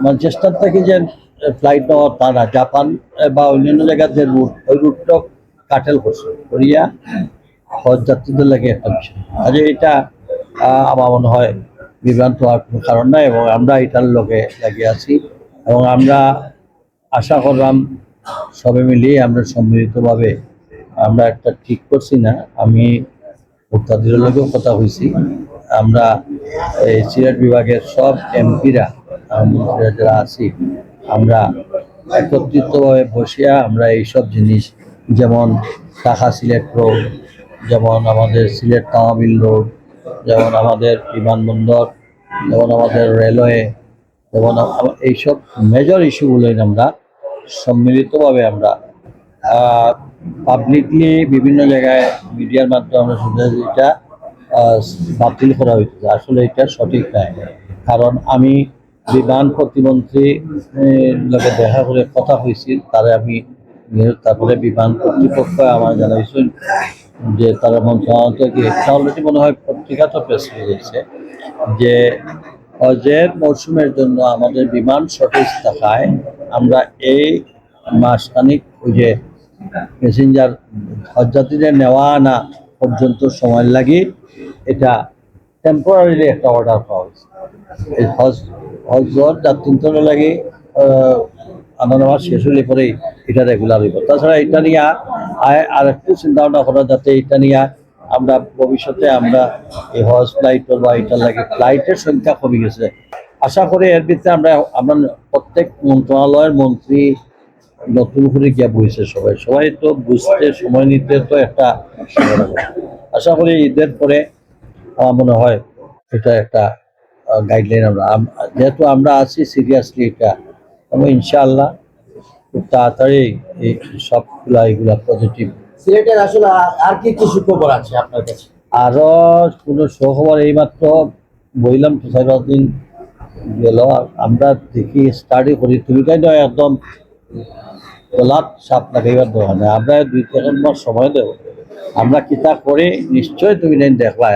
Manchester থেকে যে flight নেওয়া তা না, জাপান বা অন্যান্য জায়গার যে রুট, ওই রুটটা কাটেল করছে করিয়া হজ যাত্রীদের লাগে একটা বিষয়। কাজে এটা আমার মনে হয় বিভ্রান্ত হওয়ার কোনো কারণ নাই, এবং আমরা এটার লগে লাগিয়ে আছি, এবং আমরা আশা করলাম সবে মিলিয়ে আমরা সম্মিলিতভাবে আমরা একটা ঠিক করছি না। আমি ভোক্তাদের লগেও কথা হয়েছি, আমরা এই সিলেট বিভাগের সব এমপিরা যারা আছি, আমরা একত্রিতভাবে বসিয়া আমরা এইসব জিনিস, যেমন ঢাকা সিলেট রোড, যেমন আমাদের সিলেট তাওয়াবিল রোড, যেমন আমাদের বিমানবন্দর, যেমন আমাদের রেলওয়ে, যেমন এইসব মেজর ইস্যুগুলোই আমরা সম্মিলিতভাবে আমরা পাবলিকলি বিভিন্ন জায়গায় মিডিয়ার মাধ্যমে আমরা শুনতে, এটা বাতিল করা হয়েছে। আসলে এটা সঠিক নয়, কারণ আমি বিমান প্রতিমন্ত্রী লোকে দেখা করে কথা হয়েছি, তারা আমি তারপরে বিমান কর্তৃপক্ষ আমার জানাইছেন যে তারা মন্ত্রণালয় থেকে অলরেডি মনে হয় পত্রিকা তো প্রেস হয়ে গেছে যে হজের মরশুমের জন্য আমাদের বিমান শর্টেজ থাকায় আমরা এই মাসখানিক ওই যে প্যাসেঞ্জার হজযাত্রীদের নেওয়া আনা পর্যন্ত সময় লাগে, এটা টেম্পোরারিলি একটা অর্ডার পাওয়া হয়েছে। এই হজর যাত্রীদের লাগে আনা নেওয়া শেষ হলে পরেই এটা রেগুলার হইব। তাছাড়া এটা নিয়ে আর একটু চিন্তা ভাবনা করা, যাতে এটা নিয়ে আমরা ভবিষ্যতে আমরা এই হজ ফ্লাইটের বা এটার লাগে ফ্লাইটের সংখ্যা কমে গেছে। আশা করি এর ভিতরে আমরা প্রত্যেক মন্ত্রণালয়ের মন্ত্রী নতুন করে গিয়া বইছে, সবাই সবাই তো বুঝতে সময় নিতে তো একটা আশা করি ঈদের পরে আমার মনে হয় এটা একটা গাইডলাইন আমরা যেহেতু আমরা আছি সিরিয়াসলি এটা, এবং ইনশাআল্লাহ খুব তাড়াতাড়ি এই সবগুলা এগুলা পজিটিভ। সিলেটের আসলে আর কি কি সুখবর আছে আপনার কাছে? আরো কোনো সুখবর এইমাত্র বইলাম তো 4 দিন গেল, আমরা দেখি স্টাডি করি, তুমি তাই নয় একদম গোলাপ সাপ লাগাইবার দরকার নেই, আমরা 2-3 মাস সময় দেব, আমরা কিতা করে নিশ্চয় তুমি নেই দেখলাই।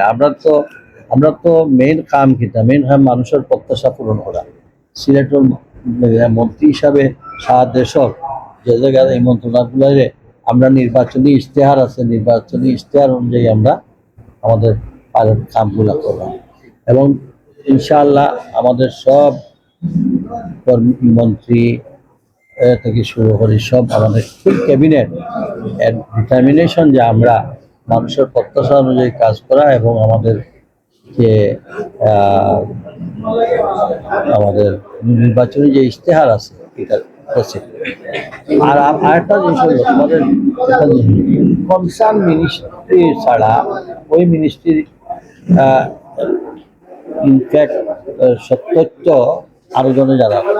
আমরা তো মেইন কাম কিতা, মেইন কাম মানুষের প্রত্যাশা পূরণ করা। সিলেটের মন্ত্রী হিসাবে সারা দেশের যে জায়গায় এই মন্ত্রণালয়ে আমরা নির্বাচনী ইশতেহার আছে, নির্বাচনী ইশতেহার অনুযায়ী আমরা আমাদের কামগুলো করলাম, এবং ইনশাআল্লাহ আমাদের সব মন্ত্রী থেকে শুরু করি সব আমাদের ফুল ক্যাবিনেট ডিটারমিনেশন যে আমরা মানুষের প্রত্যাশা অনুযায়ী কাজ করা, এবং আমাদের যে আমাদের নির্বাচনী যে ইশতেহার আছে এটা আর আরেকটা জিনিস হলো আমাদের কনসার্ন মিনিস্ট্রি ছাড়া ওই মিনিস্ট্রির ইনফ্যাক্ট সত্যত্য আরো জনে যারা